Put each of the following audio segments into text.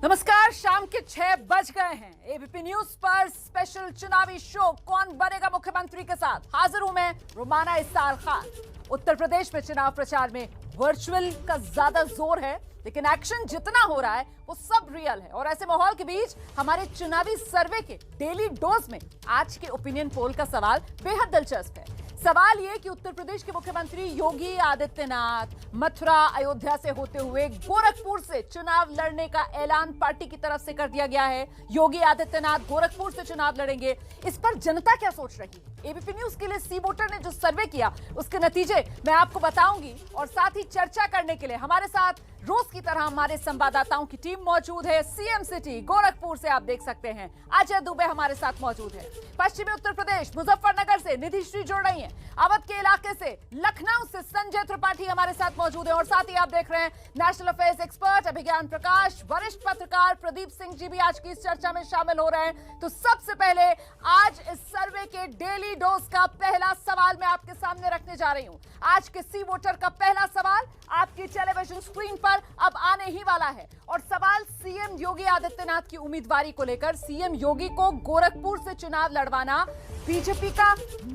नमस्कार, शाम के 6 बज गए हैं। एबीपी न्यूज पर स्पेशल चुनावी शो कौन बनेगा मुख्यमंत्री के साथ हाजिर हूं मैं रुमाना इस्सार खान। उत्तर प्रदेश में चुनाव प्रचार में वर्चुअल का ज्यादा जोर है, लेकिन एक्शन जितना हो रहा है वो सब रियल है। और ऐसे माहौल के बीच हमारे चुनावी सर्वे के डेली डोज में आज के ओपिनियन पोल का सवाल बेहद दिलचस्प है। सवाल ये कि उत्तर प्रदेश के मुख्यमंत्री योगी आदित्यनाथ मथुरा अयोध्या से होते हुए गोरखपुर से चुनाव लड़ने का ऐलान पार्टी की तरफ से कर दिया गया है। योगी आदित्यनाथ गोरखपुर से चुनाव लड़ेंगे। इस पर जनता क्या सोच रही है? एबीपी न्यूज के लिए सी वोटर ने जो सर्वे किया उसके नतीजे मैं आपको बताऊंगी। और साथ ही चर्चा करने के लिए हमारे साथ रोज की तरह हमारे संवाददाताओं की टीम मौजूद है। सीएम सिटी गोरखपुर से आप देख सकते हैं अजय दुबे हमारे साथ मौजूद है। पश्चिमी उत्तर प्रदेश मुजफ्फरनगर से निधि श्री जुड़ रही हैं। अवध के इलाके से लखनऊ से संजय त्रिपाठी हमारे साथ मौजूद है। और साथ ही आप देख रहे हैं नेशनल अफेयर्स एक्सपर्ट अभिज्ञान प्रकाश, वरिष्ठ पत्रकार प्रदीप सिंह जी भी आज की इस चर्चा में शामिल हो रहे हैं। तो सबसे पहले आज इस सर्वे के डेली डोज का पहला सवाल मैं आपके सामने रखने जा रही हूं। आज के सी वोटर का पहला सवाल आपकी टेलीविजन स्क्रीन पर अब आने ही वाला है। और सवाल सीएम योगी आदित्यनाथ की उम्मीदवारी को लेकर। सीएम योगी को गोरखपुर से चुनाव लड़वाना बीजेपी का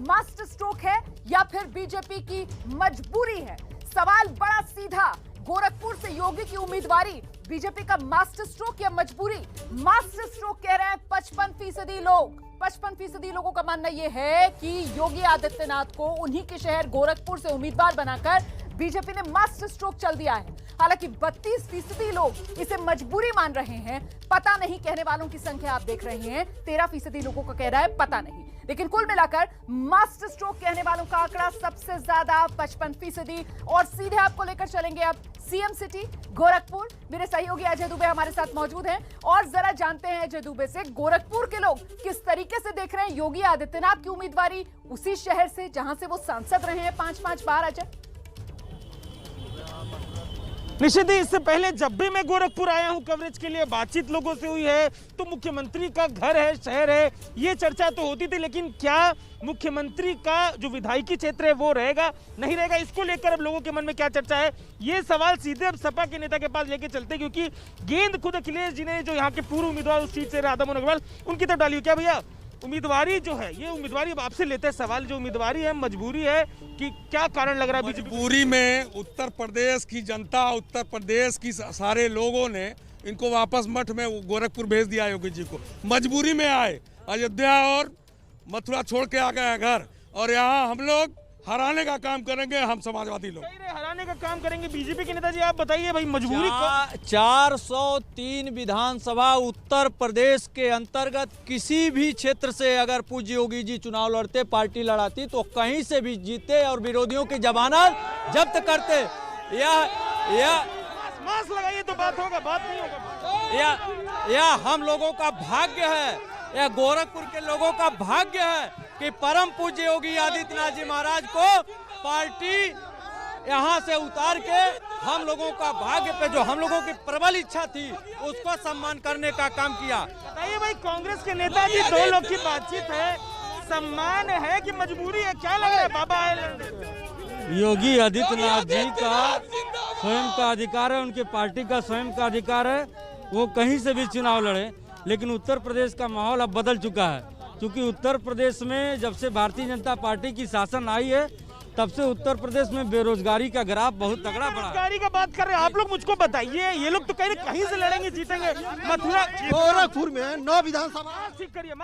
मास्टर स्ट्रोक है या फिर बीजेपी की मजबूरी है? सवाल बड़ा सीधा, गोरखपुर से योगी की उम्मीदवारी बीजेपी का मास्टर स्ट्रोक या मजबूरी? मास्टर स्ट्रोक कह रहे हैं 55% लोग। 55% लोगों का मानना यह है कि योगी आदित्यनाथ को उन्हीं के शहर गोरखपुर से उम्मीदवार बनाकर बीजेपी ने मास्टर स्ट्रोक चल दिया है। हालांकि 32% लोग इसे मजबूरी मान रहे हैं। पता नहीं कहने वालों की संख्या आप देख रहे हैं, 13% लोगों का कह रहा है पता नहीं। लेकिन कुल मिलाकर मास्टर स्ट्रोक कहने वालों का आंकड़ा सबसे ज्यादा 55%। और सीधे आपको लेकर चलेंगे अब सीएम सिटी गोरखपुर। मेरे सहयोगी अजय दुबे हमारे साथ मौजूद हैं और जरा जानते हैं अजय दुबे से गोरखपुर के लोग किस तरीके से देख रहे हैं योगी आदित्यनाथ की उम्मीदवारी उसी शहर से जहां से वो सांसद रहे हैं 5-5 बार। अजय, निश्चित ही इससे पहले जब भी मैं गोरखपुर आया हूं कवरेज के लिए, बातचीत लोगों से हुई है तो मुख्यमंत्री का घर है, शहर है, ये चर्चा तो होती थी। लेकिन क्या मुख्यमंत्री का जो विधायकी क्षेत्र है वो रहेगा नहीं रहेगा, इसको लेकर अब लोगों के मन में क्या चर्चा है, ये सवाल सीधे अब सपा के नेता के पास लेके चलते, क्योंकि गेंद खुद अखिलेश जी ने जो यहाँ के पूर्व उम्मीदवार उस सीट से राधामोहन अग्रवाल उनकी तरफ डाली। क्या भैया उम्मीदवारी जो है, ये उम्मीदवारी अब आपसे लेते हैं सवाल, जो उम्मीदवारी है मजबूरी है कि क्या कारण लग रहा है? मजबूरी में उत्तर प्रदेश की जनता, उत्तर प्रदेश की सारे लोगों ने इनको वापस मठ में गोरखपुर भेज दिया योगी जी को। मजबूरी में आए, अयोध्या और मथुरा छोड़ के आ गए हैं घर, और यहाँ हम लोग हराने का काम करेंगे। हम समाजवादी लोग हराने का काम करेंगे। बीजेपी के नेताजी आप बताइए भाई, मजबूरी 403 विधानसभा उत्तर प्रदेश के अंतर्गत किसी भी क्षेत्र से अगर पूज्य योगी जी चुनाव लड़ते, पार्टी लड़ाती तो कहीं से भी जीते और विरोधियों की जमानत जब्त करते। मास्क लगाइए तो बात होगा, बात नहीं होगा। यह हम लोगों का भाग्य है, यह गोरखपुर के लोगों का भाग्य है कि परम पूज्य योगी आदित्यनाथ जी महाराज को पार्टी यहाँ से उतार के हम लोगों का भाग्य पे जो हम लोगों की प्रबल इच्छा थी उसको सम्मान करने का काम किया। बताइए भाई, कांग्रेस के नेताजी दो लोग की बातचीत है, सम्मान है कि मजबूरी है, क्या लग रहा है बाबा? योगी आदित्यनाथ जी का स्वयं का अधिकार है, उनके पार्टी का स्वयं का अधिकार है, वो कहीं से भी चुनाव लड़े। लेकिन उत्तर प्रदेश का माहौल अब बदल चुका है, क्योंकि उत्तर प्रदेश में जब से भारतीय जनता पार्टी की शासन आई है तब से उत्तर प्रदेश में बेरोजगारी का ग्राफ बहुत तगड़ा बढ़ा। बेरोजगारी का बात कर रहे हैं आप लोग, मुझको बताइए, ये लोग तो कहीं से लड़ेंगे, जीतेंगे। मथुरा गोरखपुर में 9 विधानसभा, ठीक करिए,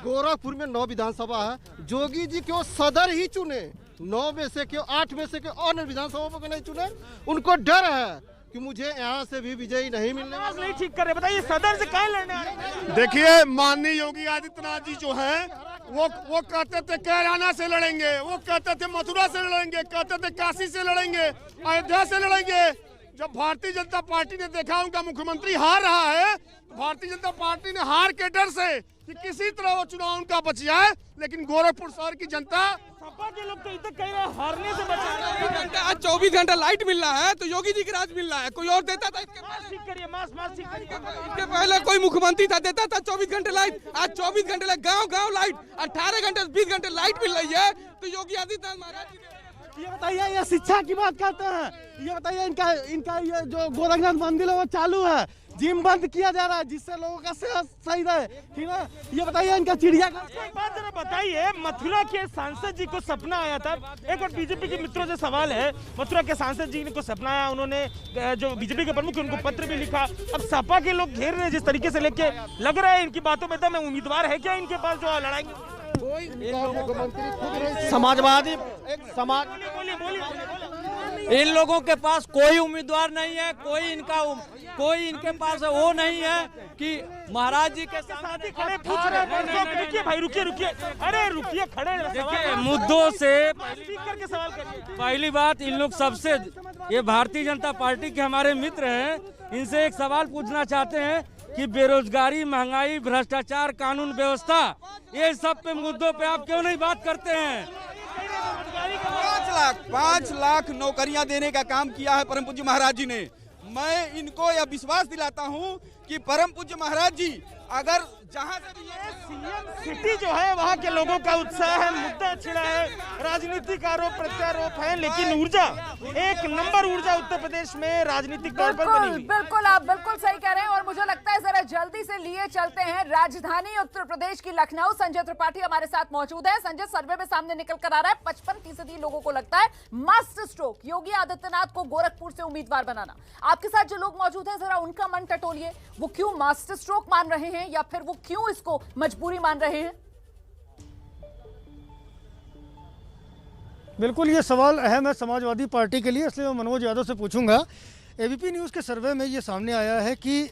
गोरखपुर में 9 विधानसभा है। जोगी जी क्यों सदर ही चुने, 9 में से क्यों 8 में से क्यों और विधानसभा को नहीं चुने? उनको डर है कि मुझे यहाँ से भी विजयी नहीं मिलने वाला। नहीं ठीक कर रहे, बताइए सदर से कहाँ लड़ने आ रहे हैं? देखिए, माननीय योगी आदित्यनाथ जी जो हैं वो कहते थे कैराना से लड़ेंगे, वो कहते थे मथुरा से लड़ेंगे, कहते थे काशी से लड़ेंगे, अयोध्या से लड़ेंगे। जब भारतीय जनता पार्टी ने देखा उनका मुख्यमंत्री हार रहा है, भारतीय जनता पार्टी ने हार के डर से कि किसी तरह वो चुनाव उनका बच जाए, लेकिन गोरखपुर शहर की जनता, सपा के लोग तो इतना कह रहे हैं हारने से बचा। आज 24 घंटा लाइट मिल रहा है तो योगी जी की राज मिल रहा है, कोई और देता था ठीक करिए, मास्क ठीक करिए। इसके पहले कोई मुख्यमंत्री था देता था 24 घंटे लाइट, आज 24 घंटे लाइट, गांव लाइट, 18 घंटे 20 घंटे लाइट मिल रही है। तो योगी आदित्यनाथ महाराज ये बताइए, ये शिक्षा की बात करते हैं, ये बताइए इनका ये जो गोरखनाथ मंदिर है वो चालू है, जिम बंद किया जा रहा है जिससे लोगों का सेहत सही रहे, ठीक है। ये बताइए इनका चिड़ियाघर। एक बात जरा बताइए, मथुरा के सांसद जी को सपना आया था, एक और बीजेपी के मित्रों से सवाल है, मथुरा के सांसद जी को सपना आया, उन्होंने जो बीजेपी के प्रमुख उनको पत्र भी लिखा, अब सपा के लोग घेर रहे हैं जिस तरीके से लेके, लग रहा है इनकी बातों में दम है, उम्मीदवार है क्या इनके पास जो लड़ाएंगे? समाजवादी इन लोगों के पास कोई उम्मीदवार नहीं है, कोई इनके पास वो नहीं है कि महाराज जी के सामने खड़े पूछ रहे हैं। रुकिए भाई, रुकिए, अरे रुकिए, खड़े देखिए मुद्दों से स्पीकर के सवाल करिए। पहली बात, इन लोग सबसे, ये भारतीय जनता पार्टी के हमारे मित्र हैं, इनसे एक सवाल पूछना चाहते हैं कि बेरोजगारी, महंगाई, भ्रष्टाचार, कानून व्यवस्था, ये सब पे मुद्दों पे आप क्यों नहीं बात करते हैं? 5 लाख नौकरियां देने का काम किया है परम पूज्य महाराज जी ने। मैं इनको यह विश्वास दिलाता हूं कि परम पूज्य महाराज जी अगर जहां से भी सीएम सिटी जो है वहाँ के लोगों का उत्साह है, मुद्दा छिड़ा है, राजनीतिक आरोप प्रत्यारोप है, लेकिन ऊर्जा, एक नंबर ऊर्जा उत्तर प्रदेश में राजनीतिक तौर पर बनी हुई। बिल्कुल, आप बिल्कुल सही कह रहे हैं। और मुझे लगता है जरा जल्दी से लिए चलते हैं राजधानी उत्तर प्रदेश की लखनऊ। संजय त्रिपाठी हमारे साथ मौजूद है। संजय, सर्वे में सामने निकल कर आ रहा है 55% लोगों को लगता है मास्टर स्ट्रोक योगी आदित्यनाथ को गोरखपुर से उम्मीदवार बनाना। आपके साथ जो लोग मौजूद हैं, जरा उनका मन टटोलिए, वो क्यों मास्टर स्ट्रोक मान रहे हैं या फिर वो क्यों इसको मजबूरी मान रहे हैं? बिल्कुल, ये सवाल अहम है समाजवादी पार्टी के लिए, इसलिए मैं मनोज यादव से पूछूंगा। एबीपी न्यूज़ के सर्वे में ये सामने आया है कि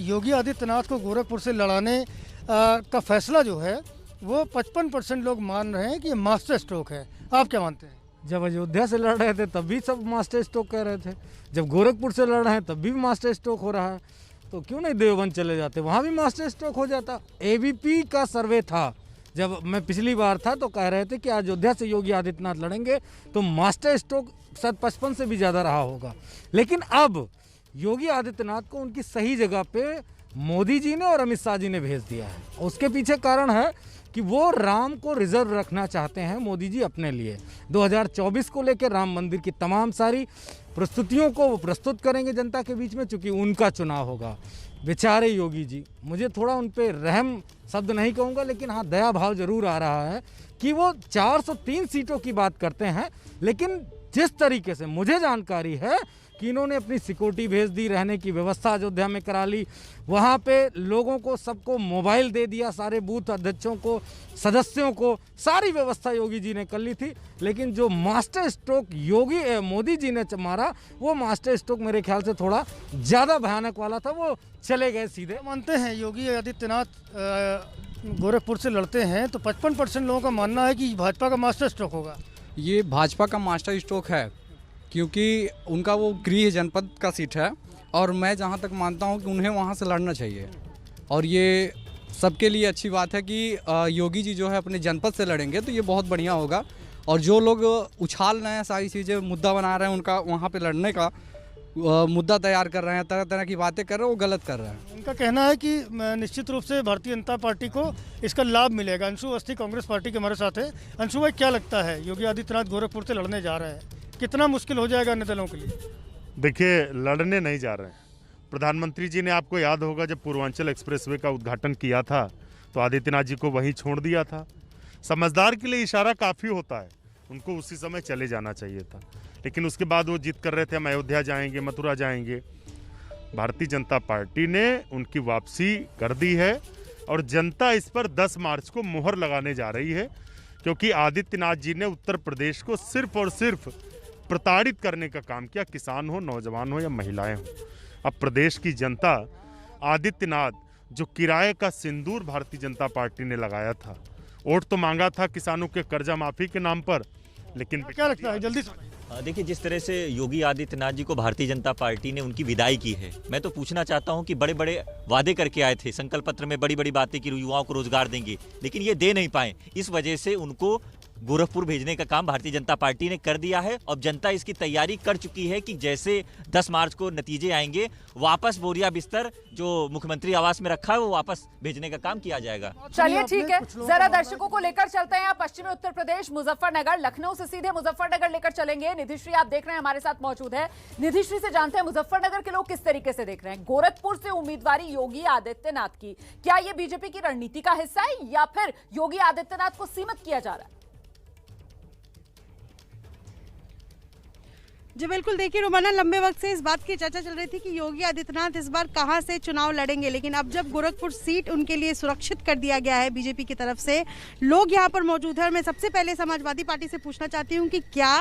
योगी आदित्यनाथ को गोरखपुर से लड़ाने का फैसला जो है वो 55% लोग मान रहे हैं कि ये मास्टर स्ट्रोक है। आप क्या मानते हैं? जब अयोध्या से लड़ रहे थे तब भी सब मास्टर स्ट्रोक कह रहे थे, जब गोरखपुर से लड़ रहे हैं तब भी मास्टर स्ट्रोक हो रहा है, तो क्यों नहीं देवबंद चले जाते, वहाँ भी मास्टर स्ट्रोक हो जाता। एबीपी का सर्वे था, जब मैं पिछली बार था तो कह रहे थे कि अयोध्या से योगी आदित्यनाथ लड़ेंगे तो मास्टर स्ट्रोक शायद 55 से भी ज़्यादा रहा होगा। लेकिन अब योगी आदित्यनाथ को उनकी सही जगह पे मोदी जी ने और अमित शाह जी ने भेज दिया है। उसके पीछे कारण है कि वो राम को रिजर्व रखना चाहते हैं मोदी जी अपने लिए। 2024 को लेकर राम मंदिर की तमाम सारी प्रस्तुतियों को वो प्रस्तुत करेंगे जनता के बीच में, चूँकि उनका चुनाव होगा। बेचारे योगी जी, मुझे थोड़ा उन पे रहम शब्द नहीं कहूँगा, लेकिन हाँ दया भाव जरूर आ रहा है कि वो 403 सीटों की बात करते हैं, लेकिन जिस तरीके से मुझे जानकारी है कि इन्होंने अपनी सिक्योरिटी भेज दी, रहने की व्यवस्था अयोध्या में करा ली, वहाँ पे लोगों को सबको मोबाइल दे दिया, सारे बूथ अध्यक्षों को, सदस्यों को, सारी व्यवस्था योगी जी ने कर ली थी। लेकिन जो मास्टर स्ट्रोक मोदी जी ने मारा, वो मास्टर स्ट्रोक मेरे ख्याल से थोड़ा ज़्यादा भयानक वाला था, वो चले गए सीधे। मानते हैं योगी आदित्यनाथ गोरखपुर से लड़ते हैं तो 55% लोगों का मानना है कि भाजपा का मास्टर स्ट्रोक होगा। ये भाजपा का मास्टर स्ट्रोक है, क्योंकि उनका वो गृह जनपद का सीट है और मैं जहां तक मानता हूं कि उन्हें वहां से लड़ना चाहिए। और ये सबके लिए अच्छी बात है कि योगी जी जो है अपने जनपद से लड़ेंगे तो ये बहुत बढ़िया होगा। और जो लोग उछाल रहे हैं, सारी चीज़ें मुद्दा बना रहे हैं, उनका वहाँ पे लड़ने का मुद्दा तैयार कर रहे हैं, तरह तरह की बातें कर रहे हैं, वो गलत कर रहे हैं। उनका कहना है कि निश्चित रूप से भारतीय जनता पार्टी को इसका लाभ मिलेगा। अंशु अवस्थी कांग्रेस पार्टी के हमारे साथ है। अंशु भाई, क्या लगता है योगी आदित्यनाथ गोरखपुर से लड़ने जा रहे हैं, कितना मुश्किल हो जाएगा अन्य दलों के लिए? देखिए, लड़ने नहीं जा रहे हैं। प्रधानमंत्री जी ने, आपको याद होगा, जब पूर्वांचल एक्सप्रेसवे का उद्घाटन किया था तो आदित्यनाथ जी को वहीं छोड़ दिया था। समझदार के लिए इशारा काफ़ी होता है, उनको उसी समय चले जाना चाहिए था। लेकिन उसके बाद वो जिद कर रहे थे हम अयोध्या जाएंगे, मथुरा जाएंगे। भारतीय जनता पार्टी ने उनकी वापसी कर दी है और जनता इस पर 10 मार्च को मुहर लगाने जा रही है, क्योंकि आदित्यनाथ जी ने उत्तर प्रदेश को सिर्फ और सिर्फ प्रताड़ित करने का काम किया, किसान हो, नौजवान हो या महिलाएं हो। अब प्रदेश की जनता आदित्यनाथ, जो किराए का सिंदूर भारतीय जनता पार्टी ने लगाया था, वोट तो मांगा था किसानों के कर्जा माफी के नाम पर, लेकिन क्या लगता है जल्दी? देखिए, जिस तरह से योगी आदित्यनाथ जी को भारतीय जनता पार्टी ने उनकी विदाई की है, मैं तो पूछना चाहता हूं कि बड़े बड़े वादे करके आए थे, संकल्प पत्र में बड़ी बड़ी बातें की, युवाओं को रोजगार देंगे, लेकिन ये दे नहीं पाए। इस वजह से उनको गोरखपुर भेजने का काम भारतीय जनता पार्टी ने कर दिया है। अब जनता इसकी तैयारी कर चुकी है कि जैसे 10 मार्च को नतीजे आएंगे, वापस बोरिया बिस्तर जो मुख्यमंत्री आवास में रखा है वो वापस भेजने का काम किया जाएगा। चलिए ठीक है, जरा दर्शकों को लेकर चलते हैं पश्चिमी उत्तर प्रदेश, मुजफ्फरनगर। लखनऊ से सीधे मुजफ्फरनगर लेकर चलेंगे। निधिश्री आप देख रहे हैं हमारे साथ मौजूद है। निधिश्री से जानते हैं मुजफ्फरनगर के लोग किस तरीके से देख रहे हैं गोरखपुर से उम्मीदवारी योगी आदित्यनाथ की। क्या ये बीजेपी की रणनीति का हिस्सा है या फिर योगी आदित्यनाथ को सीमित किया जा रहा है? जी बिल्कुल, देखिए रोमाना, लंबे वक्त से इस बात की चर्चा चल रही थी कि योगी आदित्यनाथ इस बार कहां से चुनाव लड़ेंगे, लेकिन अब जब गोरखपुर सीट उनके लिए सुरक्षित कर दिया गया है बीजेपी की तरफ से, लोग यहां पर मौजूद हैं। और मैं सबसे पहले समाजवादी पार्टी से पूछना चाहती हूं कि क्या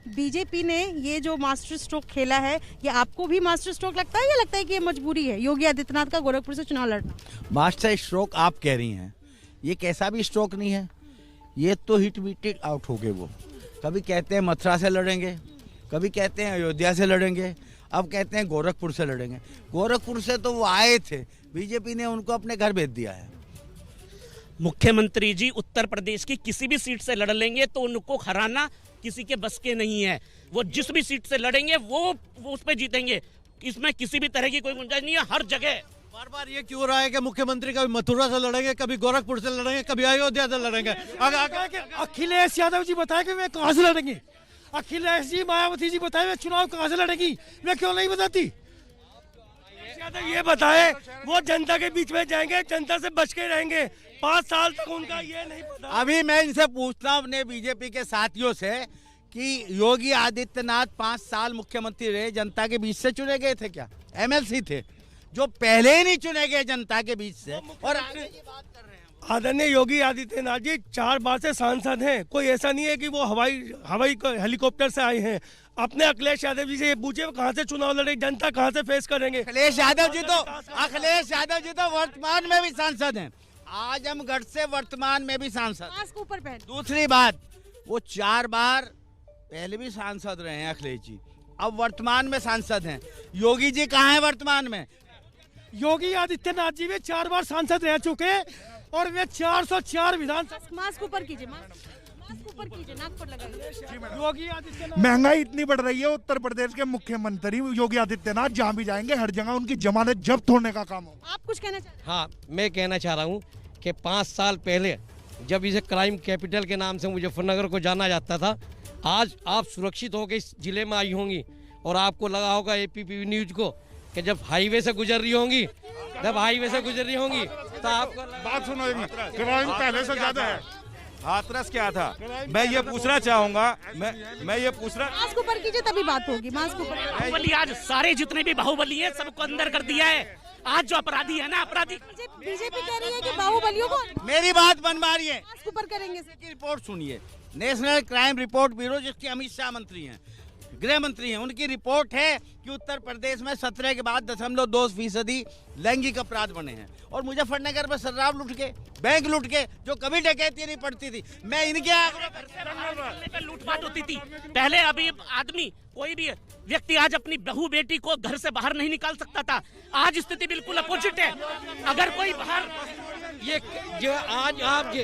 बीजेपी ने ये जो मास्टर स्ट्रोक खेला है, ये आपको भी मास्टर स्ट्रोक लगता है या लगता है कि ये मजबूरी है योगी आदित्यनाथ का गोरखपुर से चुनाव लड़ना? मास्टर स्ट्रोक आप कह रही हैं, ये कैसा भी स्ट्रोक नहीं है, ये तो हिट बीटेड आउट हो गए। वो कभी कहते हैं मथुरा से लड़ेंगे, कभी कहते हैं अयोध्या से लड़ेंगे, अब कहते हैं गोरखपुर से लड़ेंगे। गोरखपुर से तो वो आए थे, बीजेपी ने उनको अपने घर भेज दिया है। मुख्यमंत्री जी उत्तर प्रदेश की किसी भी सीट से लड़ लेंगे तो उनको हराना किसी के बस के नहीं है। वो जिस भी सीट से लड़ेंगे वो उस पर जीतेंगे, इसमें किसी भी तरह की कोई गुंजाइश नहीं है। हर जगह बार बार ये क्यों रहा है कि मुख्यमंत्री कभी मथुरा से लड़ेंगे, कभी गोरखपुर से लड़ेंगे, कभी अयोध्या से लड़ेंगे? अखिलेश यादव जी बताए कि वे कहां से लड़ेंगे। अखिलेश जी, मायावती जी बताए वे चुनाव कहां से लड़ेगी, वे क्यों नहीं बताती? यादव ये बताए वो जनता के बीच में जाएंगे, जनता से बच के रहेंगे। 5 साल तक उनका ये नहीं पता। अभी मैं इनसे पूछता हूँ अपने बीजेपी के साथियों से कि योगी आदित्यनाथ 5 साल मुख्यमंत्री रहे, जनता के बीच से चुने गए थे क्या? एमएलसी थे जो पहले ही नहीं चुने गए जनता के बीच से, और आदरणीय योगी आदित्यनाथ जी 4 बार से सांसद हैं। कोई ऐसा नहीं है कि वो हवाई हेलीकॉप्टर से आए हैं। अपने अखिलेश यादव जी से ये पूछे कहां से चुनाव लड़े, जनता कहां से फेस करेंगे? अखिलेश यादव जी तो वर्तमान में भी सांसद हैं, आजमगढ़ से वर्तमान में भी सांसद। ऊपर पहन। दूसरी बात, वो 4 बार पहले भी सांसद रहे हैं अखिलेश जी, अब वर्तमान में सांसद हैं। योगी जी कहाँ हैं वर्तमान में? योगी आदित्यनाथ जी वे 4 बार सांसद रह चुके और वे 404 विधानसभा। मास्क ऊपर कीजिए, मास्क ऊपर कीजिए, नाक पर लगाइए। योगी आदित्यनाथ, महंगाई इतनी बढ़ रही है, उत्तर प्रदेश के मुख्यमंत्री योगी आदित्यनाथ जहाँ भी जाएंगे हर जगह उनकी जमानत जब्त होने का काम हो। आप कुछ कहना चाहते हैं? हाँ, मैं कहना चाह रहा हूँ कि 5 साल पहले जब इसे क्राइम कैपिटल के नाम से मुजफ्फरनगर को जाना जाता था, आज आप सुरक्षित होकर इस जिले में आई होंगी और आपको लगा होगा एपीपी न्यूज को कि जब हाईवे से गुजर रही होंगी तो आपको बात सुनो, क्राइम पहले से ज्यादा है। हाथरस क्या था? मैं ये पूछना चाहूंगा, मैं ये पूछ रहा। मास्क ऊपर कीजिए तभी बात होगी। मास्क ऊपर। बाहुबली, आज सारे जितने भी बाहुबली हैं सबको अंदर कर दिया है। आज जो अपराधी है ना, अपराधी बीजेपी कह रही है कि बाहुबलियों को। मेरी बात बन मारिए, मास्क ऊपर करेंगे। रिपोर्ट सुनिए, नेशनल क्राइम रिपोर्ट ब्यूरो, जिसके अमित शाह मंत्री हैं, गृह मंत्री हैं, उनकी रिपोर्ट है कि उत्तर प्रदेश में 17 के बाद 0.2% लैंगिक अपराध बने हैं। और मुजफ्फरनगर में शराब लूट के, बैंक लूट के, जो कभी डकैती नहीं पड़ती थी, मैं इनके लूटपाट होती थी पहले। अभी आदमी, कोई भी व्यक्ति आज अपनी बहू बेटी को घर से बाहर नहीं निकाल सकता था। आज स्थिति बिल्कुल अपोजिट है। अगर कोई बाहर, ये जो आज आप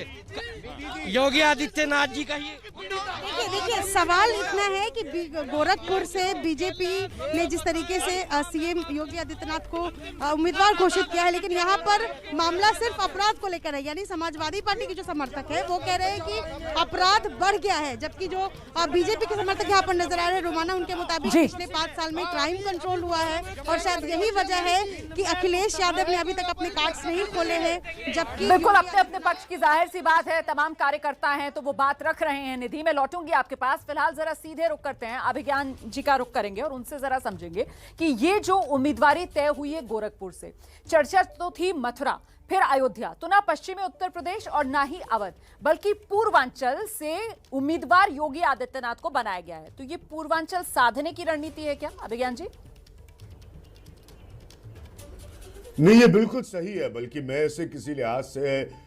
योगी आदित्यनाथ जी का ही देखिए सवाल इतना है कि गोरखपुर से बीजेपी ने जिस तरीके से सीएम योगी आदित्यनाथ को उम्मीदवार घोषित किया है, लेकिन यहाँ पर मामला सिर्फ अपराध को लेकर है। यानी समाजवादी पार्टी के जो समर्थक है वो कह रहे हैं कि अपराध बढ़ गया है, जबकि जो बीजेपी के समर्थक यहाँ पर नजर आ रहे हैं रोमाना, उनके मुताबिक पिछले 5 साल में क्राइम कंट्रोल हुआ है और शायद यही वजह है कि अखिलेश यादव ने अभी तक अपने कार्ड्स नहीं खोले हैं। जबकि बिल्कुल अपने अपने पक्ष की जाहिर सी बात है, तमाम कार्यकर्ता हैं तो वो बात रख रहे हैं। निधि, मैं लौटूंगी आपके पास, फिलहाल जरा सीधे रुख करते हैं, अभिज्ञान जी का रुख करेंगे और उनसे जरा समझेंगे कि ये जो उम्मीदवारी तय हुई है गोरखपुर से, चर्चा तो थी मथुरा, फिर अयोध्या, तो ना पश्चिमी उत्तर प्रदेश और ना ही अवध, बल्कि पूर्वांचल से उम्मीदवार योगी आदित्यनाथ को बनाया गया है। तो ये पूर्वांचल साधने की रणनीति है क्या, अभिज्ञान जी? नहीं, ये बिल्कुल सही है, बल्कि मैं इसे किसी लिहाज से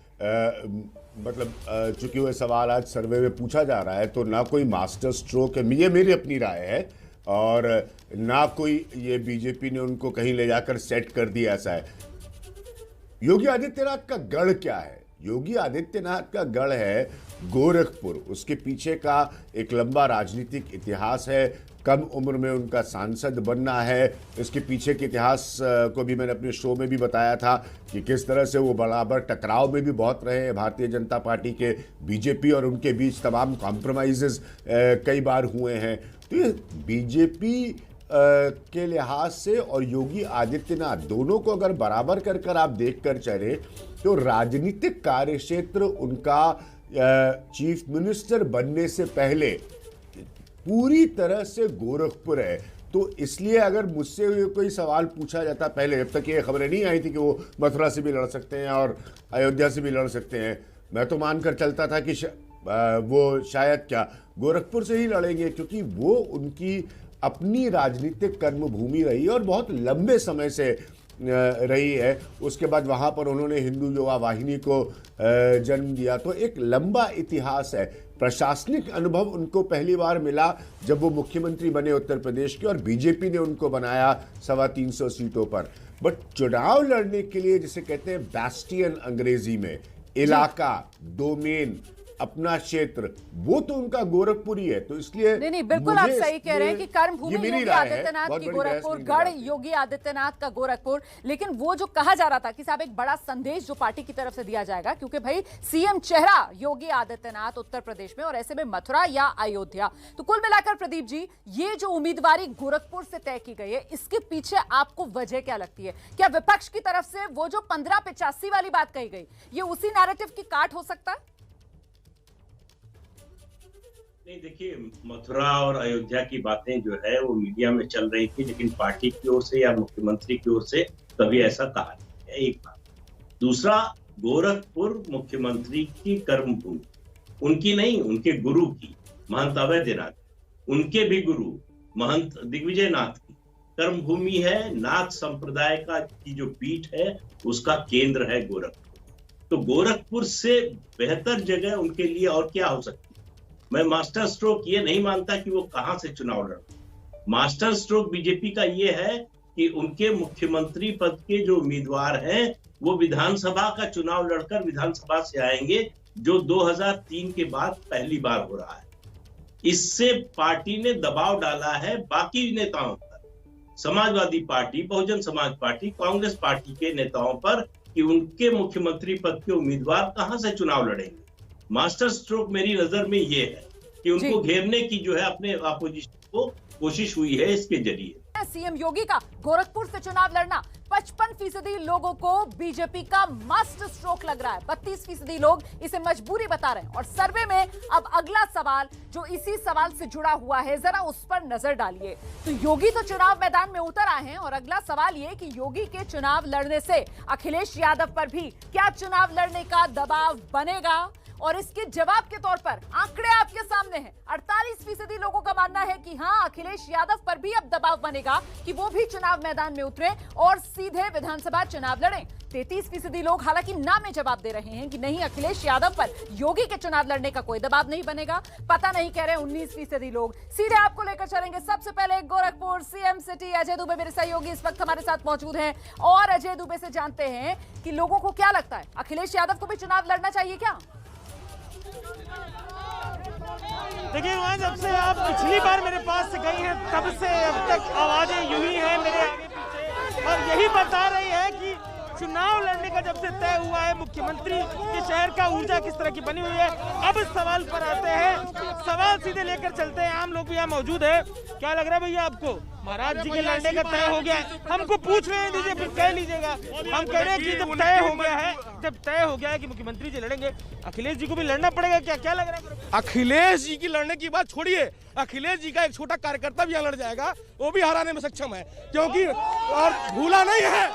चूंकि वह सवाल आज सर्वे में पूछा जा रहा है, तो ना कोई मास्टर स्ट्रोक है, ये मेरी अपनी राय है, और ना कोई ये बीजेपी ने उनको कहीं ले जाकर सेट कर दिया, ऐसा है। योगी आदित्यनाथ का गढ़ क्या है? योगी आदित्यनाथ का गढ़ है गोरखपुर, उसके पीछे का एक लंबा राजनीतिक इतिहास है। कम उम्र में उनका सांसद बनना है, इसके पीछे के इतिहास को भी मैंने अपने शो में भी बताया था कि किस तरह से वो बराबर टकराव में भी बहुत रहे हैं भारतीय जनता पार्टी के बीजेपी और उनके बीच तमाम कॉम्प्रोमाइज़ेस कई बार हुए हैं। तो ये बीजेपी के लिहाज से और योगी आदित्यनाथ दोनों को अगर बराबर कर आप देख कर चले तो राजनीतिक कार्यक्षेत्र उनका चीफ मिनिस्टर बनने से पहले पूरी तरह से गोरखपुर है। तो इसलिए अगर मुझसे कोई सवाल पूछा जाता पहले, जब तक ये खबरें नहीं आई थी कि वो मथुरा से भी लड़ सकते हैं और अयोध्या से भी लड़ सकते हैं, मैं तो मानकर चलता था कि वो शायद क्या गोरखपुर से ही लड़ेंगे, क्योंकि वो उनकी अपनी राजनीतिक कर्मभूमि रही है और बहुत लंबे समय से रही है। उसके बाद वहाँ पर उन्होंने हिंदू युवा वाहिनी को जन्म दिया, तो एक लंबा इतिहास है। प्रशासनिक अनुभव उनको पहली बार मिला जब वो मुख्यमंत्री बने उत्तर प्रदेश के, और बीजेपी ने उनको बनाया 325 सीटों पर। बट चुनाव लड़ने के लिए जिसे कहते हैं बैस्टियन अंग्रेजी में, इलाका, डोमेन, अपना क्षेत्र, वो तो उनका गोरखपुर ही है। तो इसलिए नहीं बिल्कुल आप सही कह रहे हैं कि कर्मभूमि योगी आदित्यनाथ की गोरखपुर, गढ़ योगी आदित्यनाथ का गोरखपुर। लेकिन वो जो कहा जा रहा था कि साहब एक बड़ा संदेश जो पार्टी की तरफ से दिया जाएगा, क्योंकि भाई सीएम चेहरा योगी आदित्यनाथ उत्तर प्रदेश में, और ऐसे में मथुरा या अयोध्या। तो कुल मिलाकर प्रदीप जी, ये जो उम्मीदवारी गोरखपुर से तय की गई है, इसके पीछे आपको वजह क्या लगती है? क्या विपक्ष की तरफ से वो जो 1585 वाली बात कही गई, ये उसी नैरेटिव की काट हो सकता है? नहीं, देखिए, मथुरा और अयोध्या की बातें जो है वो मीडिया में चल रही थी, लेकिन पार्टी की ओर से या मुख्यमंत्री की ओर से कभी ऐसा कहा नहीं है। एक बात। दूसरा, गोरखपुर मुख्यमंत्री की कर्मभूमि, उनकी नहीं, उनके गुरु की, महंत अवैधनाथ, उनके भी गुरु महंत दिग्विजय नाथ की कर्मभूमि है। नाथ संप्रदाय का की जो पीठ है उसका केंद्र है गोरखपुर। तो गोरखपुर से बेहतर जगह उनके लिए और क्या हो सकती है? मैं मास्टर स्ट्रोक ये नहीं मानता कि वो कहां से चुनाव लड़। मास्टर स्ट्रोक बीजेपी का ये है कि उनके मुख्यमंत्री पद के जो उम्मीदवार हैं वो विधानसभा का चुनाव लड़कर विधानसभा से आएंगे, जो 2003 के बाद पहली बार हो रहा है। इससे पार्टी ने दबाव डाला है बाकी नेताओं पर, Samajwadi party, Bahujan Samaj party, Congress party के नेताओं पर, कि उनके मुख्यमंत्री पद के उम्मीदवार कहां से चुनाव लड़ेंगे। मास्टर स्ट्रोक मेरी नजर में ये है कि उनको घेरने की जो है अपने अपोजिशन को कोशिश हुई है इसके जरिए। सीएम योगी का गोरखपुर से चुनाव लड़ना 55% लोगों को बीजेपी का मास्टर स्ट्रोक लग रहा है। 32% लोग इसे मजबूरी बता रहे हैं। और सर्वे में अब अगला सवाल जो इसी सवाल से जुड़ा हुआ है, जरा उस पर नजर डालिए। तो योगी तो चुनाव मैदान में उतर आए हैं, और अगला सवाल ये कि योगी के चुनाव लड़ने से अखिलेश यादव पर भी क्या चुनाव लड़ने का दबाव बनेगा? और इसके जवाब के तौर पर आंकड़े आपके सामने हैं। 48% लोगों का मानना है कि हाँ, अखिलेश यादव पर भी अब दबाव बनेगा कि वो भी चुनाव मैदान में उतरे और सीधे विधानसभा चुनाव लड़ें। 33% लोग हालांकि ना में जवाब दे रहे हैं कि नहीं, अखिलेश यादव पर योगी के चुनाव लड़ने का कोई दबाव नहीं बनेगा। पता नहीं कह रहे 19% लोग। सीधे आपको लेकर चलेंगे सबसे पहले गोरखपुर सीएम सिटी। अजय दुबे मेरे सहयोगी इस वक्त हमारे साथ मौजूद हैं, और अजय दुबे से जानते हैं कि लोगों को क्या लगता है, अखिलेश यादव को भी चुनाव लड़ना चाहिए क्या? देखिए वहां, जब से आप पिछली बार मेरे पास से गई हैं तब से अब तक आवाजें यूं ही हैं मेरे आगे पीछे, और यही बता रही है कि चुनाव लड़ने का जब से तय हुआ है, मुख्यमंत्री के शहर का ऊर्जा किस तरह की बनी हुई है। अब सवाल पर आते हैं, सवाल सीधे लेकर चलते हैं। आम लोग भी यहाँ मौजूद है। क्या लग रहा है भैया आपको, महाराज जी के लड़ने का तय हो गया? हमको पूछ रहे दीजिए, फिर कह लीजिएगा। हम कह रहे हैं कि जब तय हो गया है, जब तय हो गया है कि मुख्यमंत्री जी लड़ेंगे, अखिलेश जी को भी लड़ना पड़ेगा क्या? क्या लग रहा है? अखिलेश जी की लड़ने की बात छोड़िए, अखिलेश जी का एक छोटा कार्यकर्ता भी यहाँ लड़ जाएगा, वो भी हराने में सक्षम है। क्योंकि और भूला नहीं है,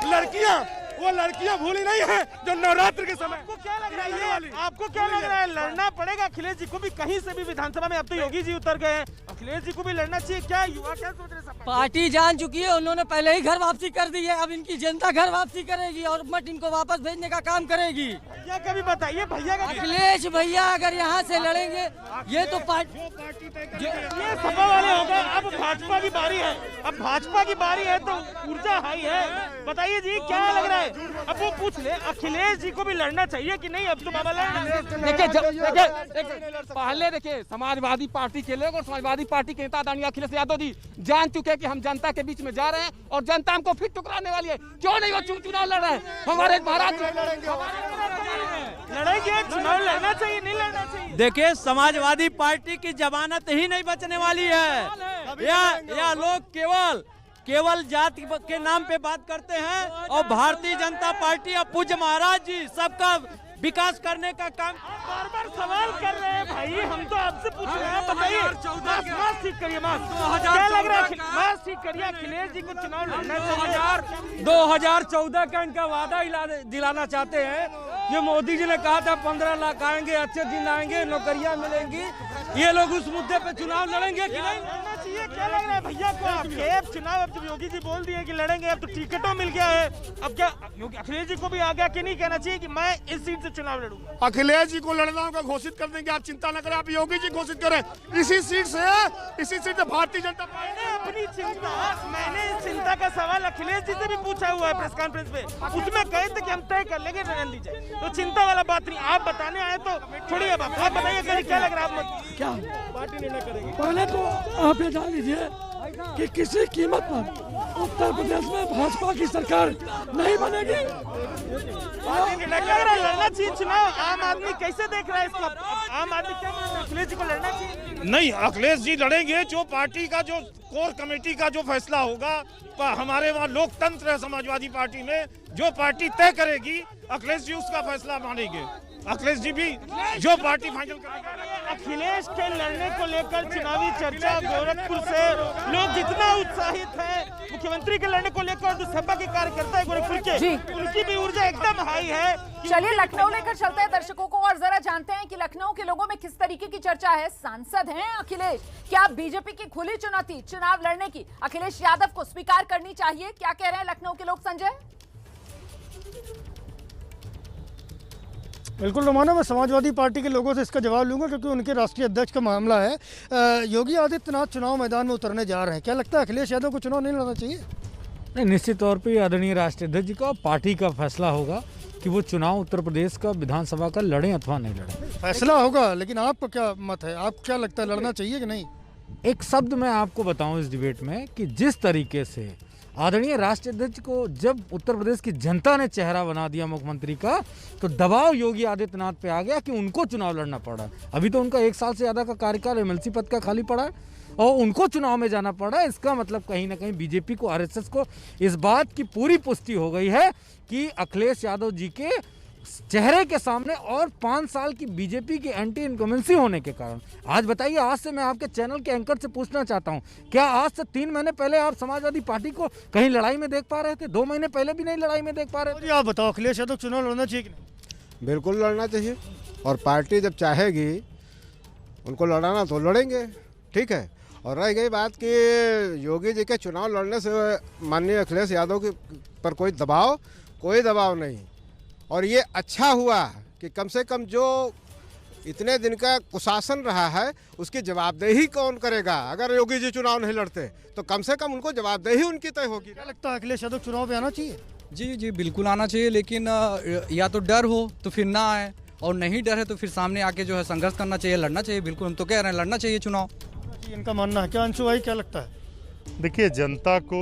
लड़कियां भूली नहीं है जो नवरात्र के समय। आपको क्या लग रहा है, लड़ना पड़ेगा अखिलेश जी को भी कहीं से भी विधानसभा में? अब तो योगी जी उतर गए हैं, अखिलेश जी को भी लड़ना चाहिए क्या? युवा क्या सोच रहे हैं? पार्टी जान चुकी है, उन्होंने पहले ही घर वापसी कर दी है, अब इनकी जनता घर वापसी करेगी और मत इनको वापस भेजने का काम करेगी। भैया का भी बताइए, भैया का। अखिलेश भैया अगर यहाँ से लड़ेंगे, ये तो पार्टी ये सपा वाले हो गए। अब भाजपा की बारी है, अब भाजपा की बारी है, तो ऊर्जा हाई है। बताइए जी क्या लग रहा है? अब वो पूछ ले, अखिलेश जी को भी लड़ना चाहिए कि नहीं? अब तो बाबा पहले देखिए समाजवादी पार्टी के लोग और समाजवादी पार्टी के नेता आदरणीय अखिलेश यादव जी जान चुके कि हम जनता के बीच में जा रहे हैं और जनता हमको फिर टुकराने वाली है। क्यों नहीं वो चुनाव लड़ रहे हैं? हमारे महाराज लड़ेंगे, चुनाव लड़ना चाहिए, नहीं लड़ना चाहिए? देखिए समाजवादी पार्टी की जमानत ही नहीं बचने वाली है। या लोग केवल जाति के नाम पे बात करते हैं और भारतीय जनता पार्टी और पूज्य महाराज जी सबका विकास करने का काम। बार बार सवाल कर रहे हैं भाई, हम तो आपसे पूछ रहे हैं। बताइए, मास्क ठीक करिए, क्या लग रहा है? मास्क ठीक करिए, अखिलेश जी को चुनाव लड़ना चाहिए। 2014 का इनका वादा दिलाना चाहते हैं। ये मोदी जी ने कहा था 15 लाख आएंगे, अच्छे दिन आएंगे, नौकरियां मिलेंगी। ये लोग उस मुद्दे पे चुनाव लड़ेंगे कि नहीं? लड़ना चाहिए। क्या लग रहा है भैया को आपके? अब चुनाव, अब जब योगी जी बोल दिए कि लड़ेंगे, अब तो टिकटों मिल गया है, अब क्या अखिलेश जी को भी आ गया कि नहीं कहना चाहिए कि मैं इस सीट से चुनाव लड़ूंगा? अखिलेश जी को लड़ना होगा, घोषित कर देंगे, आप चिंता न करें। आप योगी जी घोषित करें इसी सीट से भारतीय जनता पार्टी अपनी चिंता, मैंने इस चिंता का सवाल अखिलेश जी से भी पूछा हुआ है प्रेस कॉन्फ्रेंस में। उसमें कहे थे कि हम तय कर लेंगे रणनीति जी, तो चिंता वाला बात नहीं। आप बताने आए तो छोड़िए, आप बताइए क्या लग रहा है? आप क्या पार्टी निर्णय करेगी? पहले तो आप ये जान लीजिए कि किसी कीमत पर उत्तर प्रदेश में भाजपा की सरकार नहीं बनेगी। लड़ना चाहिए चुनाव। आम आदमी कैसे देख रहा है इसको? आम आदमी क्या मान रहा है? अखिलेश जी को लड़ना चाहिए? नहीं, अखिलेश जी लड़ेंगे। जो पार्टी का जो कोर कमेटी का जो फैसला होगा, हमारे वहाँ लोकतंत्र है समाजवादी पार्टी में, जो पार्टी तय करेगी अखिलेश जी उसका फैसला मानेंगे। अखिलेश जी भी जो पार्टी फाइनल करेगी। अखिलेश के लड़ने को लेकर चुनावी चर्चा गोरखपुर से लोग जितना उत्साहित है, मुख्यमंत्री के लड़ने को लेकर जो सपा के कार्यकर्ता है गोरखपुर के, उनकी भी ऊर्जा एकदम हाई है। चलिए लखनऊ लेकर चलते हैं दर्शकों को और जरा जानते हैं कि लखनऊ के लोगों में किस तरीके की चर्चा है। सांसद हैं अखिलेश, क्या बीजेपी की खुली चुनौती चुनाव लड़ने की अखिलेश यादव को स्वीकार करनी चाहिए? क्या कह रहे हैं लखनऊ के लोग? संजय। बिल्कुल रोमाना, मैं समाजवादी पार्टी के लोगों से इसका जवाब लूंगा क्योंकि उनके राष्ट्रीय अध्यक्ष का मामला है। योगी आदित्यनाथ चुनाव मैदान में उतरने जा रहे हैं। क्या लगता है अखिलेश यादव को चुनाव नहीं लड़ना चाहिए? नहीं, निश्चित तौर पे आदरणीय राष्ट्रीय अध्यक्ष जी का पार्टी का फैसला होगा कि वो चुनाव उत्तर प्रदेश का विधानसभा का लड़ें अथवा नहीं लड़ें। फैसला होगा, लेकिन आपका क्या मत है? आप क्या लगता है, लड़ना चाहिए कि नहीं? एक शब्द मैं आपको बताऊं इस डिबेट में कि जिस तरीके से आदरणीय राष्ट्रीय अध्यक्ष को जब उत्तर प्रदेश की जनता ने चेहरा बना दिया मुख्यमंत्री का, तो दबाव योगी आदित्यनाथ पे आ गया कि उनको चुनाव लड़ना पड़ा। अभी तो उनका 1 साल से ज़्यादा का कार्यकाल एमएलसी पद का खाली पड़ा है और उनको चुनाव में जाना पड़ा। इसका मतलब कहीं ना कहीं बीजेपी को, आरएसएस को इस बात की पूरी पुष्टि हो गई है कि अखिलेश यादव जी के चेहरे के सामने और 5 साल की बीजेपी की एंटी इनकमेंसी होने के कारण। आज बताइए, आज से मैं आपके चैनल के एंकर से पूछना चाहता हूं, क्या आज से 3 महीने पहले आप समाजवादी पार्टी को कहीं लड़ाई में देख पा रहे थे? 2 महीने पहले भी नहीं लड़ाई में देख पा रहे थे? आप बताओ, अखिलेश यादव चुनाव लड़ना चाहिए कि नहीं? बिल्कुल लड़ना चाहिए, और पार्टी जब चाहेगी उनको लड़ाना तो लड़ेंगे, ठीक है। और रह गई बात कि योगी जी के चुनाव लड़ने से माननीय अखिलेश यादव के पर कोई दबाव नहीं। और ये अच्छा हुआ कि कम से कम जो इतने दिन का कुशासन रहा है उसकी जवाबदेही कौन करेगा? अगर योगी जी चुनाव नहीं लड़ते तो कम से कम उनको जवाबदेही उनकी तय होगी। क्या लगता है अखिलेश यादव चुनाव पे आना चाहिए? जी बिल्कुल आना चाहिए, लेकिन या तो डर हो तो फिर ना आए, और नहीं डर है तो फिर सामने आके जो है संघर्ष करना चाहिए, लड़ना चाहिए। बिल्कुल हम तो कह रहे हैं लड़ना चाहिए चुनाव। इनका मानना है। क्या अंशु भाई, क्या लगता है? देखिए, जनता को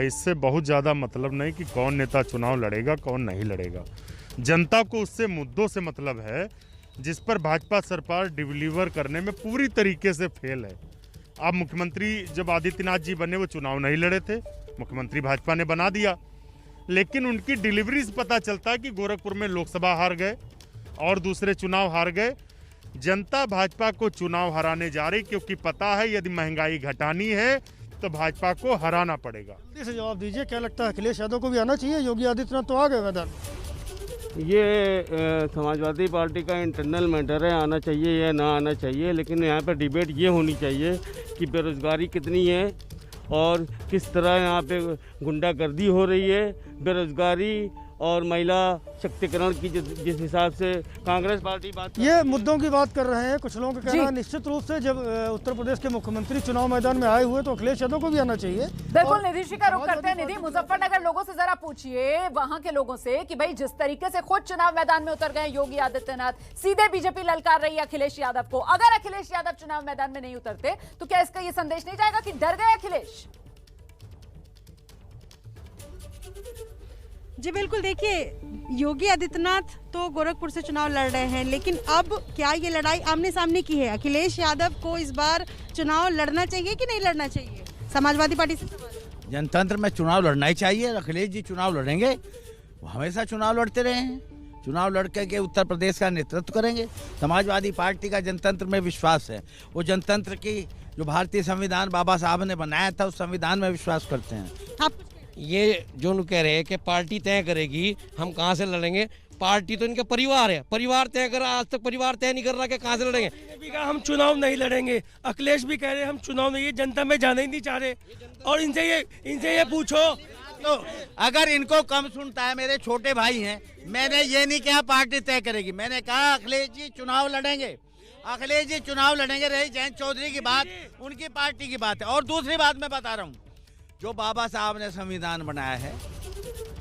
इससे बहुत ज़्यादा मतलब नहीं कि कौन नेता चुनाव लड़ेगा कौन नहीं लड़ेगा। जनता को उससे मुद्दों से मतलब है जिस पर भाजपा सरकार डिलीवर करने में पूरी तरीके से फेल है। अब मुख्यमंत्री जब आदित्यनाथ जी बने वो चुनाव नहीं लड़े थे, मुख्यमंत्री भाजपा ने बना दिया, लेकिन उनकी डिलीवरी से पता चलता है कि गोरखपुर में लोकसभा हार गए और दूसरे चुनाव हार गए। जनता भाजपा को चुनाव हराने जा रही, क्योंकि पता है यदि महंगाई घटानी है तो भाजपा को हराना पड़ेगा। जल्दी से जवाब दीजिए, क्या लगता है अखिलेश यादव को भी आना चाहिए? योगी आदित्यनाथ तो आ गए मैदान। ये समाजवादी पार्टी का इंटरनल मैटर है, आना चाहिए या ना आना चाहिए, लेकिन यहाँ पर डिबेट ये होनी चाहिए कि बेरोज़गारी कितनी है और किस तरह यहाँ पे गुंडागर्दी हो रही है। बेरोज़गारी और महिला शक्तिकरण की जिस हिसाब से कांग्रेस पार्टी बात ये मुद्दों की बात कर रहे हैं। कुछ लोगों का कहना है निश्चित रूप से जब उत्तर प्रदेश के मुख्यमंत्री चुनाव मैदान में आए हुए तो अखिलेश यादव को भी आना चाहिए। बिल्कुल निधि जी का रुख करते हैं। निधि, मुजफ्फरनगर लोगों से जरा पूछिए, वहां के लोगों से, कि भाई जिस तरीके से खुद चुनाव मैदान में उतर गए योगी आदित्यनाथ, सीधे बीजेपी ललकार रही है अखिलेश यादव को। अगर अखिलेश यादव चुनाव मैदान में नहीं उतरते तो क्या इसका ये संदेश नहीं जाएगा कि डर गए अखिलेश? जी बिल्कुल, देखिए योगी आदित्यनाथ तो गोरखपुर से चुनाव लड़ रहे हैं, लेकिन अब क्या ये लड़ाई आमने सामने की है? अखिलेश यादव को इस बार चुनाव लड़ना चाहिए कि नहीं लड़ना चाहिए? समाजवादी पार्टी से सवाल। जनतंत्र में चुनाव लड़ना ही चाहिए। अखिलेश जी चुनाव लड़ेंगे, वो हमेशा चुनाव लड़ते रहे हैं, चुनाव लड़ के उत्तर प्रदेश का नेतृत्व करेंगे। समाजवादी पार्टी का जनतंत्र में विश्वास है। वो जनतंत्र की जो भारतीय संविधान बाबा साहब ने बनाया था उस संविधान में विश्वास करते हैं। आप ये जो लोग कह रहे हैं कि पार्टी तय करेगी हम कहाँ से लड़ेंगे, पार्टी तो इनका परिवार है, परिवार तय कर। आज तक परिवार तय नहीं कर रहा कि कहाँ से लड़ेंगे। बीजेपी का हम चुनाव नहीं लड़ेंगे, अखिलेश भी कह रहे हैं हम चुनाव नहीं, ये जनता में जाना ही नहीं चाह रहे। और इनसे ये पूछो तो अगर इनको कम सुनता है, मेरे छोटे भाई हैं, मैंने ये नहीं कहा पार्टी तय करेगी, मैंने कहा अखिलेश जी चुनाव लड़ेंगे। अखिलेश जी चुनाव लड़ेंगे। रही जयंत चौधरी की बात, उनकी पार्टी की बात है। और दूसरी बात मैं बता रहा हूँ, जो बाबा साहब ने संविधान बनाया है,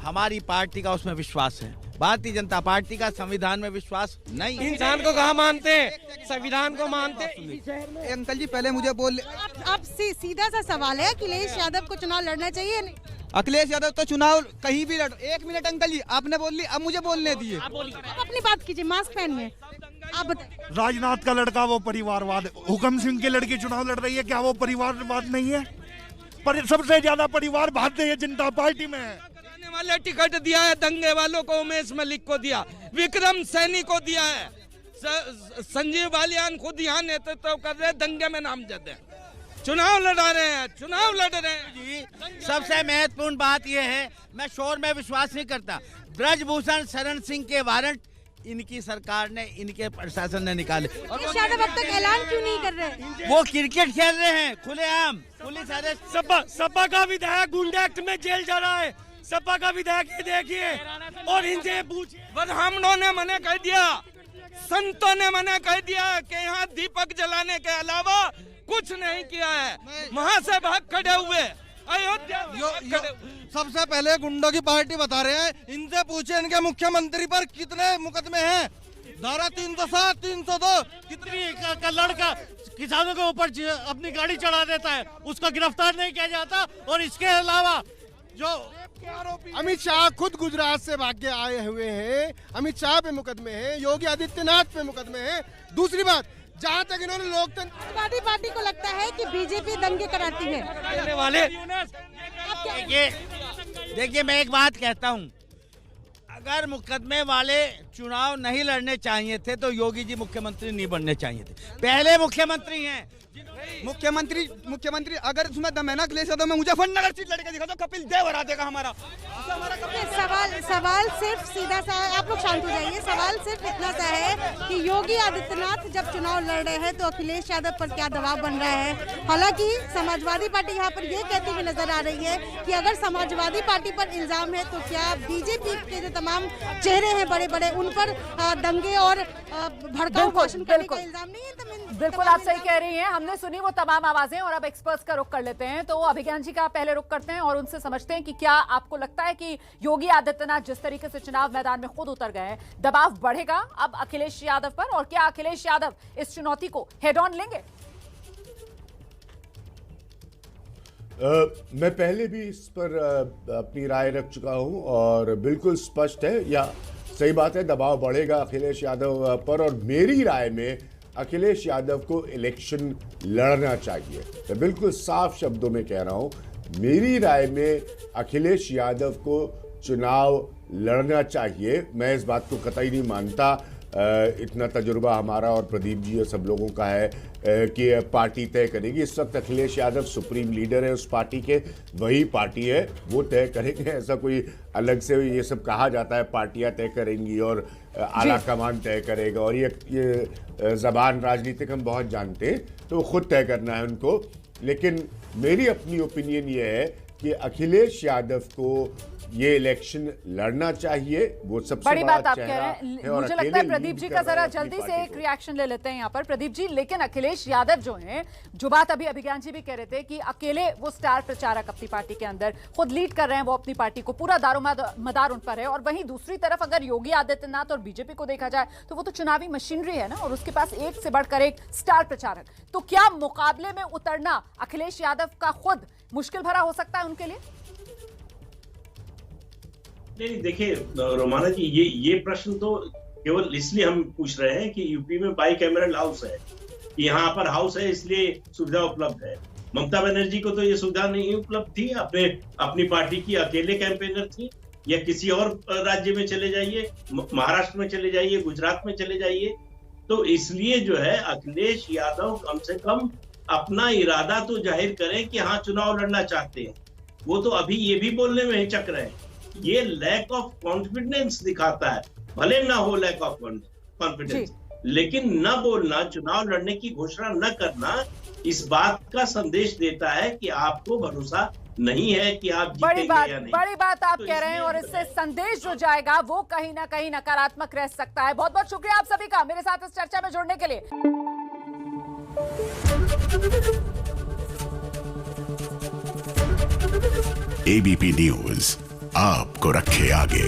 हमारी पार्टी का उसमें विश्वास है। भारतीय जनता पार्टी का संविधान में विश्वास नहीं। इंसान को कहाँ मानते हैं, संविधान को मानते हैं। अंकल जी पहले मुझे बोल, आप सीधा सा सवाल है, अखिलेश यादव को चुनाव लड़ना चाहिए नहीं? अखिलेश यादव तो चुनाव कहीं भी लड़। एक मिनट अंकल जी, आपने बोल ली, अब मुझे बोलने दिए। आप अपनी बात कीजिए, मास्क पहनिए। आप बताइए। राजनाथ का लड़का वो परिवारवाद, हुकम सिंह की लड़की चुनाव लड़ रही है, क्या वो परिवारवाद नहीं है? पर सबसे ज्यादा परिवार भारतीय जनता पार्टी में है। जाने वाले टिकट दिया है दंगे वालों को, उमेश मलिक को दिया, विक्रम सैनी को दिया है, संजीव बालियान खुद यहाँ नेतृत्व कर रहे, दंगे में नामजद है, चुनाव लड़ा रहे हैं, चुनाव लड़ रहे हैं। जी सबसे महत्वपूर्ण बात यह है, मैं शोर में विश्वास नहीं करता। ब्रजभूषण शरण सिंह के वारंट इनकी सरकार ने, इनके प्रशासन ने निकाले। और यादव अब तक ऐलान क्यों नहीं कर रहे? वो क्रिकेट खेल रहे हैं खुलेआम। Police arrest. सपा का विधायक गुंडा एक्ट में जेल जा रहा है। सपा का विधायक ये देखिए, और इनसे पूछिए। ब्राह्मणों ने मना कर दिया, संतों ने मना कर दिया कि यहाँ दीपक जलाने के अलावा कुछ नहीं किया है। वहाँ से भाग खड़े हुए अयोध्या। सबसे पहले गुंडों की पार्टी बता रहे हैं, इनसे पूछे इनके मुख्यमंत्री पर कितने मुकदमे हैं। धारा 307, 302 कितनी का लड़का किसानों के ऊपर अपनी गाड़ी चढ़ा देता है, उसको गिरफ्तार नहीं किया जाता। और इसके अलावा जो अमित शाह खुद गुजरात से भाग के आए हुए हैं, अमित शाह पे मुकदमे हैं, योगी आदित्यनाथ पे मुकदमे हैं। दूसरी बात, जहाँ तक इन्होंने समाजवादी पार्टी को लगता है कि बीजेपी दंगे कराती है वाले। देखिए मैं एक बात कहता हूँ, अगर मुकदमे वाले चुनाव नहीं लड़ने चाहिए थे तो योगी जी मुख्यमंत्री नहीं बनने चाहिए थे। पहले मुख्यमंत्री हैं। मुख्यमंत्री अगर उसमें दम है ना अखिलेश यादव में, मुजफ्फरनगर सीट लड़के दिखा दो, कपिल देव हरा देगा हमारा। सवाल सिर्फ सीधा सा है, आप लोग शांत हो जाइए। सवाल सिर्फ इतना सा है कि योगी आदित्यनाथ जब चुनाव लड़ रहे हैं तो अखिलेश यादव पर क्या दबाव बन रहा है। हालांकि समाजवादी पार्टी यहाँ पर ये कहती हुई नजर आ रही है कि अगर समाजवादी पार्टी पर इल्जाम है तो क्या बीजेपी के जो तमाम चेहरे हैं बड़े बड़े, उन पर दंगे और भड़काऊ भाषण करने का इल्जाम नहीं है। बिल्कुल आप सही कह रही हैं। हमने सुनी वो तमाम आवाजें, और अब एक्सपर्ट्स का रुख कर लेते हैं। तो अभिज्ञान जी का पहले रुख करते हैं और उनसे समझते हैं कि क्या आपको लगता है कि योगी आदित्यनाथ जिस तरीके से चुनाव मैदान में खुद उतर गए, दबाव बढ़ेगा अब अखिलेश यादव पर, और क्या अखिलेश यादव इस चुनौती को हेड ऑन लेंगे? मैं पहले भी इस पर अपनी राय रख चुका हूं और बिल्कुल स्पष्ट है, या सही बात है, दबाव बढ़ेगा अखिलेश यादव पर। और मेरी राय में अखिलेश यादव को इलेक्शन लड़ना चाहिए। मैं बिल्कुल साफ शब्दों में कह रहा हूं, मेरी राय में अखिलेश यादव को चुनाव लड़ना चाहिए। मैं इस बात को कतई नहीं मानता, इतना तजुर्बा हमारा और प्रदीप जी और सब लोगों का है कि पार्टी तय करेगी। इस वक्त अखिलेश यादव सुप्रीम लीडर है उस पार्टी के, वही पार्टी है, वो तय करेंगे। ऐसा कोई अलग से ये सब कहा जाता है पार्टियां तय करेंगी और आला कमान तय करेगा, और ये जबान राजनीतिक हम बहुत जानते हैं, तो खुद तय करना है उनको। लेकिन मेरी अपनी ओपिनियन ये है कि अखिलेश यादव को ये इलेक्शन लड़ना चाहिए। वो सबसे बड़ी बात आप कह चेहरा रहे है हैं। और मुझे अकेले लगता है प्रदीप लीड जी कर का रहे जरा हैं अपनी जल्दी से पार्टी एक को। रिएक्शन ले लेते हैं यहाँ पर। प्रदीप जी, लेकिन अखिलेश यादव जो हैं, जो बात अभी अभिज्ञान जी भी कह रहे थे कि अकेले वो स्टार प्रचारक अपनी पार्टी के अंदर खुद लीड कर रहे हैं, वो अपनी पार्टी को पूरा दारोमदार उन पर है। और वहीं दूसरी तरफ अगर योगी आदित्यनाथ और बीजेपी को देखा जाए तो वो तो चुनावी मशीनरी है ना, और उसके पास एक से बढ़कर एक स्टार प्रचारक। तो क्या मुकाबले में उतरना अखिलेश यादव का खुद मुश्किल भरा हो सकता है उनके लिए? नहीं, देखिए रोमाना जी, ये प्रश्न तो केवल इसलिए हम पूछ रहे हैं कि यूपी में बाई कैमरल हाउस है, यहाँ पर हाउस है इसलिए सुविधा उपलब्ध है। ममता बनर्जी को तो ये सुविधा नहीं उपलब्ध थी, अपनी पार्टी की अकेले कैंपेनर थी। या किसी और राज्य में चले जाइए, महाराष्ट्र में चले जाइए, गुजरात में चले जाइए। तो इसलिए जो है अखिलेश यादव कम से कम अपना इरादा तो जाहिर करें कि हाँ चुनाव लड़ना चाहते हैं। वो तो अभी ये भी बोलने में हिचक रहे हैं। ये लैक ऑफ कॉन्फिडेंस दिखाता है, भले ना हो लैक ऑफ कॉन्फिडेंस, लेकिन न बोलना, चुनाव लड़ने की घोषणा न करना इस बात का संदेश देता है कि आपको भरोसा नहीं है कि आप जीतेंगे या नहीं। बड़ी बात आप कह रहे हैं, और इससे संदेश जो जाएगा वो कहीं ना कहीं नकारात्मक रह सकता है। बहुत बहुत शुक्रिया आप सभी का मेरे साथ इस चर्चा में जुड़ने के लिए। एबीपी न्यूज आपको रखे आगे।